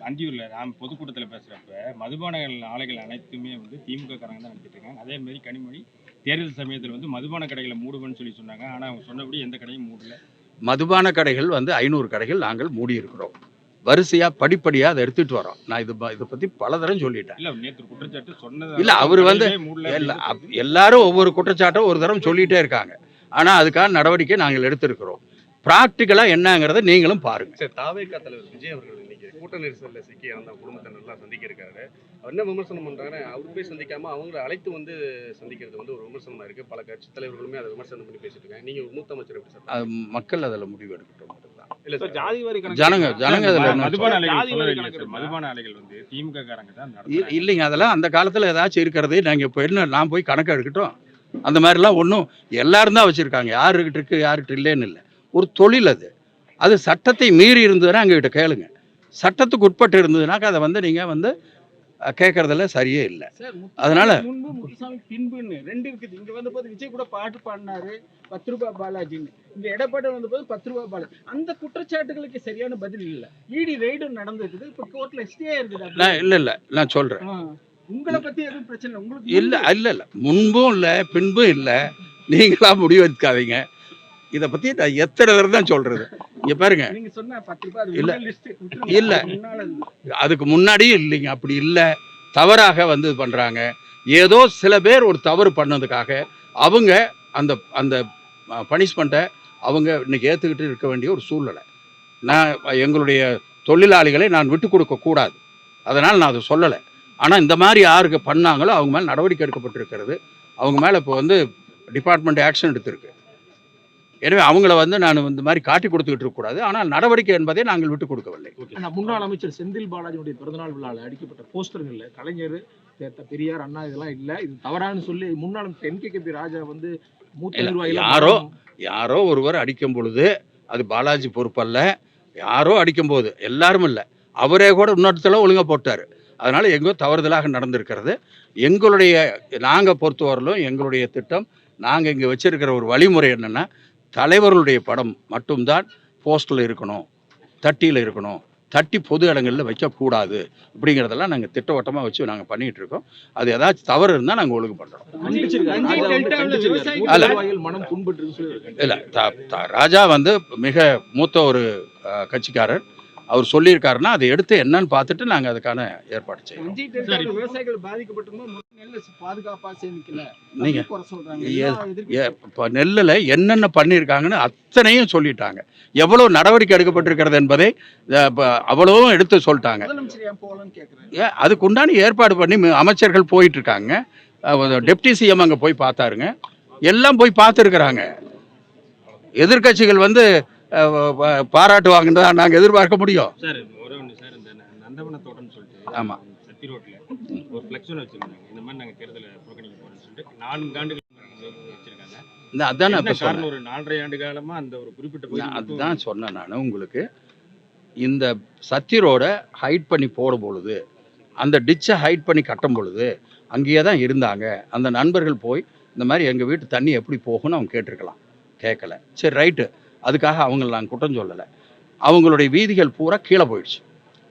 அந்தியூர்ல நான் பொதுக்கூட்டத்தில் பேசுறப்ப மதுபான ஆலைகள் அனைத்துமே வந்து திமுக காரங்க தான் நடத்திட்டு இருக்காங்க. அதே மாதிரி கனிமொழி தேர்தல் சமயத்தில் வந்து மதுபான கடைகளை மூடுவேன்னு சொல்லி சொன்னாங்க. ஆனா அவங்க சொன்னபடி எந்த கடையும் மூடல. மதுபான கடைகள் வந்து 500 கடைகள் நாங்கள் மூடி இருக்கிறோம். வரிசையா படிப்படியா அதை எடுத்துட்டு வரோம். நான் இதை பத்தி பல தரம் சொல்லிட்டேன். இல்ல நேற்று குற்றச்சாட்டு சொன்னது இல்ல அவர் வந்து எல்லாரும் ஒவ்வொரு குற்றச்சாட்டும் ஒரு தரம் சொல்லிட்டே இருக்காங்க. ஆனா அதுக்கான நடவடிக்கை நாங்கள் எடுத்திருக்கிறோம். பிராக்டிக்கலா என்னங்கிறத நீங்களும் பாருங்க. சரி, தாவேகா தலைவர் விஜய் அவர்கள் இன்னைக்கு கூட்ட நெரிசல்ல சிக்கி அந்த குடும்பத்தை நல்லா சந்திக்க இருக்காரு. அவர் என்ன விமர்சனம் பண்றாரு, அவர் போய் சந்திக்காம அவங்களை அழைத்து வந்து சந்திக்கிறது வந்து ஒரு விமர்சனமா இருக்கு. பல கட்சி தலைவர்களுமே அதை விமர்சனம் பண்ணி பேசிட்டு இருக்காங்க. நீங்க ஒரு மூத்த அமைச்சர் எப்படி சார்? மக்கள் அதில் முடிவு எடுக்கட்டும். இல்ல சார், ஜாதி வாரி ஜனங்க மதுபான ஆலைகள் வந்து திமுக காரங்க தான் இல்லைங்க. அதெல்லாம் அந்த காலத்துல ஏதாச்சும் இருக்கிறதே நாங்க இப்போ என்ன நான் போய் கணக்கு எடுக்கட்டும். அந்த மாதிரிலாம் ஒன்றும் எல்லாரும் தான் வச்சிருக்காங்க. யாருக்கிட்ட இருக்கு யாருக்கிட்ட இல்லைன்னு இல்லை. ஒரு தொழில் அது சட்டத்தை மீறி இருந்ததுன்னா அங்ககிட்ட கேளுங்க. சட்டத்துக்கு உட்பட்டு இருந்ததுனாக்கா அதை வந்து நீங்கள் வந்து கேட்கறதுல சரியே இல்லை. அதனால முத்துசாமி பின்புன்னு ரெண்டு இருக்குது. இங்க வந்த போது விஜய் கூட பாட்டு பாடினாரு 10 ரூபாய் பாலாஜின்னு. இங்க எடப்பாடி வந்த போது 10 ரூபாய் பாலாஜி. அந்த குற்றச்சாட்டுகளுக்கு சரியான பதில் இல்லை. இடி ரெய்டும் நடந்திருக்குது. இப்ப கோர்ட்ல ஸ்டே இருக்குது. இல்லை நான் சொல்றேன். உங்களை பத்தி எதுவும் பிரச்சனை உங்களுக்கு இல்லை முன்பும் இல்லை பின்பும் இல்லை. நீங்களா முடிவு எடுக்காதீங்க. இதை பத்தி நான் எத்தனை தடவை தான் சொல்றது. இங்க பாருங்க, இல்ல அதுக்கு முன்னாடியும் இல்லைங்க. அப்படி இல்லை, தவறாக வந்து பண்றாங்க. ஏதோ சில பேர் ஒரு தவறு பண்ணதுக்காக அவங்க அந்த அந்த பனிஷ்மெண்ட்டை அவங்க இன்னைக்கு ஏற்றுக்கிட்டு இருக்க வேண்டிய ஒரு சூழ்நிலை. நான் எங்களுடைய தொழிலாளிகளை நான் விட்டு கொடுக்க கூடாது, அதனால் நான் அதை சொல்லலை. ஆனால் இந்த மாதிரி யாருக்கு பண்ணாங்களோ அவங்க மேலே நடவடிக்கை எடுக்கப்பட்டிருக்கிறது. அவங்க மேலே இப்போ வந்து டிபார்ட்மெண்ட் ஆக்ஷன் எடுத்திருக்கு. எனவே அவங்கள வந்து நான் இந்த மாதிரி காட்டி கொடுத்துக்கிட்டு இருக்கக்கூடாது. ஆனால் நடவடிக்கை என்பதை நாங்கள் விட்டு கொடுக்கவில்லை. முன்னாள் அமைச்சர் செந்தில் பாலாஜியுடைய பிறந்தநாள் விழாவில் அடிக்கப்பட்ட போஸ்டர்கள் கலைஞர், பெரியார், அண்ணா இதெல்லாம் இல்லை, இது தவறான்னு சொல்லி முன்னாள் NKKP ராஜா வந்து மூத்த நிர்வாகிகள் யாரோ ஒருவர் அடிக்கும் பொழுது அது பாலாஜி பொறுப்பல்ல. யாரோ அடிக்கும் போது எல்லாரும் இல்லை, அவரே கூட இன்னொருத்தல ஒழுங்காக போட்டார். அதனால் எங்கோ தவறுதலாக நடந்திருக்கிறது. நாங்கள் பொறுத்தவரையிலும் எங்களுடைய திட்டம், நாங்கள் இங்கே வச்சிருக்கிற ஒரு வழிமுறை என்னென்னா, தலைவர்களுடைய படம் மட்டும்தான் போஸ்டில் இருக்கணும், தட்டியில் இருக்கணும், தட்டி பொது இடங்களில் வைக்கக்கூடாது. அப்படிங்கிறதெல்லாம் நாங்கள் திட்டவட்டமாக வச்சு நாங்கள் பண்ணிகிட்டு இருக்கோம். அது ஏதாச்சும் தவறு இருந்தால் நாங்கள் ஒழுங்கு பண்ணுறோம். இல்லை, ராஜா வந்து மிக மூத்த ஒரு கட்சிக்காரர். அவர் சொல்லியிருக்காருன்னா அதை எடுத்து என்னன்னு பார்த்துட்டு நாங்கள் அதுக்கான ஏற்பாடு செய்யணும். விவசாயிகள் பாதுகாப்பா இப்போ நெல்லில் என்னென்ன பண்ணியிருக்காங்கன்னு அத்தனையும் சொல்லிட்டாங்க. எவ்வளோ நடவடிக்கை எடுக்கப்பட்டிருக்கிறது என்பதை அவ்வளவும் எடுத்து சொல்லிட்டாங்க. அதுக்கு உண்டான ஏற்பாடு பண்ணி அமைச்சர்கள் போயிட்டு இருக்காங்க. டெப்டி சிஎம் அங்கே போய் பார்த்தாருங்க. எல்லாம் போய் பார்த்துருக்குறாங்க. எதிர்கட்சிகள் வந்து பாராட்டுவாங்கன்னு தான் நாங்கள் எதிர்பார்க்க முடியும். சார் ஒரே ஒன்று சார், இந்த நந்தவன தோட்டம்னு சொல்லிட்டு ஆமாம் சத்தி ரோட்டில் ஒரு ஃப்ளெக்ஸ் வச்சுருந்தாங்க. இந்த மாதிரி நாங்கள் தேர்தலை புறக்கணிக்க போகிறோம்னு சொல்லிட்டு 4 ஆண்டுகள் வச்சுருக்காங்க. அதான் ஒரு 4.5 ஆண்டு காலமாக அந்த ஒரு குறிப்பிட்ட அதுதான் சொன்னேன் நான் உங்களுக்கு. இந்த சத்தி ரோடை ஹைட் பண்ணி போடும் பொழுது, அந்த டிச்சை ஹைட் பண்ணி கட்டும் பொழுது அங்கேயே தான் இருந்தாங்க. அந்த நண்பர்கள் போய் இந்த மாதிரி எங்கள் வீட்டு தண்ணி எப்படி போகும்னு அவங்க கேட்டிருக்கலாம், கேட்கல. சரி ரைட்டு, அதுக்காக அவங்கள நாங்கள் குற்றம் சொல்லலை. அவங்களுடைய வீதிகள் பூரா கீழே போயிடுச்சு.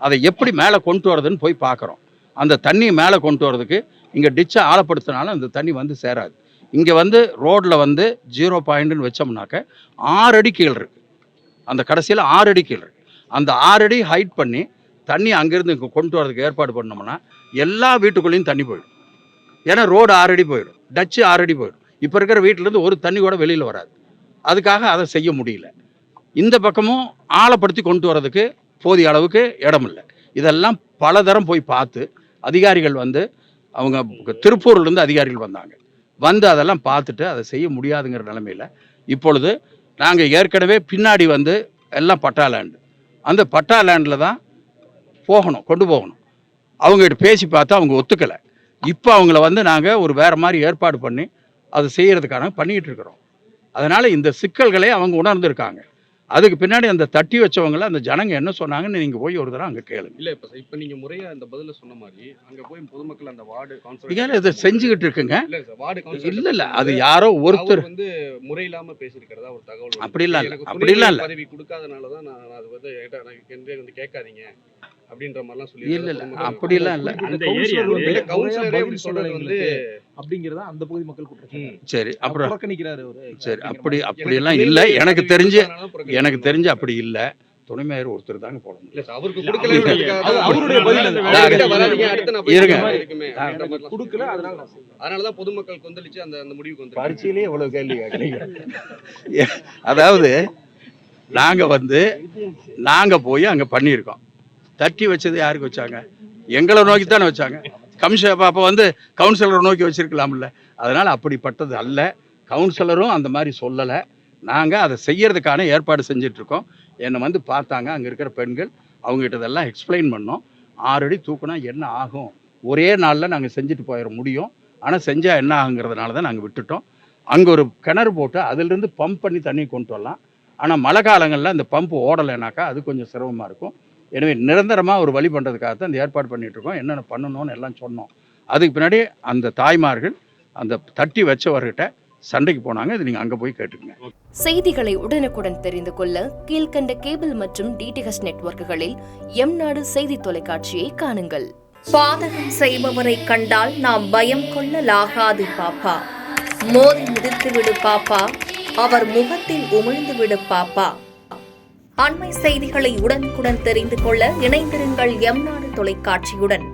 அதை எப்படி மேலே கொண்டு வரதுன்னு போய் பார்க்குறோம். அந்த தண்ணியை மேலே கொண்டு வரதுக்கு இங்கே டிச்சை ஆழப்படுத்தினாலும் அந்த தண்ணி வந்து சேராது. இங்கே வந்து ரோட்டில் வந்து 0 பாயிண்ட்னு வச்சோம்னாக்க 6 அடி கீழே இருக்குது. அந்த கடைசியில் 6 அடி கீழே இருக்குது. அந்த 6 அடி ஹைட் பண்ணி தண்ணி அங்கேருந்து இங்கே கொண்டு வரதுக்கு ஏற்பாடு பண்ணோம்னா எல்லா வீட்டுக்குள்ளேயும் தண்ணி போயிடும். ஏன்னா ரோடு 6 அடி போயிடும், டச்சு 6 அடி போயிடும். இப்போ இருக்கிற வீட்டிலேருந்து ஒரு தண்ணி கூட வெளியில் வராது. அதுக்காக அதை செய்ய முடியல. இந்த பக்கமும் ஆழப்படுத்தி கொண்டு வரதுக்கு போதிய அளவுக்கு இடம் இல்லை. இதெல்லாம் பல தரம் போய் பார்த்து அதிகாரிகள் வந்து அவங்க திருப்பூர்லேருந்து அதிகாரிகள் வந்து அதெல்லாம் பார்த்துட்டு அதை செய்ய முடியாதுங்கிற நிலைமையில் இப்பொழுது நாங்கள் ஏற்கனவே பின்னாடி வந்து எல்லாம் பட்டா லேண்டு, அந்த பட்டா லேண்டில் தான் கொண்டு போகணும். அவங்ககிட்ட பேசி பார்த்தா அவங்க ஒத்துக்கலை. இப்போ அவங்கள வந்து நாங்கள் ஒரு வேறு மாதிரி ஏற்பாடு பண்ணி அதை செய்கிறதுக்கான பண்ணிக்கிட்டு இருக்கிறோம். அதனால் இந்த சிக்கல்களை அவங்க உணர்ந்திருக்காங்க. அதுக்கு பின்னாடி அந்த தட்டி வச்சவங்கள அந்த ஜனங்க என்ன சொன்னாங்கன்னு நீங்கள் போய் ஒரு தடவை அங்கே கேளுங்க. இல்ல இப்ப நீங்க முறையா அந்த பதில சொன்ன மாதிரி அங்க போய் பொதுமக்கள் அந்த வார்டு இங்கே இதை செஞ்சுக்கிட்டு இருக்குங்க. இல்ல சார், வார்டு கவுன்சிலர் இல்லை அது யாரோ ஒருத்தர் வந்து முறையில்லாம பேசியிருக்கிறதா ஒரு தகவல் வந்து. அப்படிலாம் எனக்கு இல்லை, அப்படிலாம் இல்லை. பதவி கொடுக்காதனால தான் நான் அது வந்து எனக்கு வந்து கேட்காதீங்க அப்படின்ற மாதிரிலாம் சொல்லி இல்லை இல்லை அப்படிலாம் இல்லை. அந்த ஏரியா கவுன்சிலரே அப்படி சொல்றது வந்து அப்படிங்கறத அந்த பகுதி மக்கள் குற்றம் சரி அப்புறம் புறக்கணிக்கிறாரு அவரு. சரி அப்படியெல்லாம் இல்லை. எனக்கு தெரிஞ்சு அப்படி இல்லை. துணை மேயர் ஒருத்தர் தாங்க போட முடியும். இல்ல சார், அவருக்கு கொடுக்கலன்றதுக்காக தான் அவருடைய பதில் அது. அவர்கிட்ட வராதீங்க, அடுத்து நான் போய் இருங்க. இருக்குமே அப்படின்ற மாதிரிலாம் கொடுக்கல, அதனால நான் அதனாலதான் பொதுமக்கள் கொந்தளிச்சு அந்த முடிவுக்கு வந்து பரீட்சையிலே எவ்வளவு கேள்வி கேட்குறீங்க. அதாவது நாங்க போய் அங்க பண்ணியிருக்கோம். தட்டி வச்சது யாருக்கு வச்சாங்க? எங்களை நோக்கி தானே வச்சாங்க. கமிஷன் அப்போ கவுன்சிலரை நோக்கி வச்சிருக்கலாம்ல. அதனால அப்படிப்பட்டது அல்ல. கவுன்சிலரும் அந்த மாதிரி சொல்லலை. நாங்கள் அதை செய்யறதுக்கான ஏற்பாடு செஞ்சுட்டு இருக்கோம். என்னை பார்த்தாங்க அங்கே இருக்கிற பெண்கள், அவங்ககிட்ட இதெல்லாம் எக்ஸ்பிளைன் பண்ணோம். 6 அடி தூக்குனா என்ன ஆகும், ஒரே நாளில் நாங்கள் செஞ்சுட்டு போயிட முடியும், ஆனால் செஞ்சால் என்ன ஆகுங்கிறதுனால தான் நாங்கள் விட்டுட்டோம். அங்கே ஒரு கிணறு போட்டு அதிலிருந்து பம்ப் பண்ணி தண்ணி கொண்டு வரலாம். ஆனால் மழை காலங்களில் அந்த பம்ப் ஓடலைனாக்கா அது கொஞ்சம் சிரமமாக இருக்கும். எனவே நிரந்தரமாக ஒரு வழி பண்ணுறதுக்காக தான் இந்த ஏற்பாடு பண்ணிகிட்ருக்கோம். என்னென்ன பண்ணணும்னு எல்லாம் சொன்னோம். அதுக்கு பின்னாடி அந்த தாய்மார்கள் அந்த தட்டி வச்சவர்கிட்ட சண்டைக்கு போனாங்க. இது நீங்கள் அங்கே போய் கேட்டுக்குங்க. செய்திகளை உடனுக்குடன் தெரிந்து கொள்ள கீழ்கண்ட கேபிள் மற்றும் டிடிஹெச் நெட்வொர்க்குகளில் எம்நாடு செய்தி தொலைக்காட்சியை காணுங்கள். பாதகம் செய்பவரை கண்டால் நாம் பயம் கொள்ளலாகாது பாப்பா. மோதி மிதித்து விடு பாப்பா, அவர் முகத்தில் உமிழ்ந்து விடு பாப்பா. அண்மை செய்திகளை உடனுக்குடன் தெரிந்து கொள்ள இணைந்திருங்கள் எம்நாடு தொலைக்காட்சியுடன்.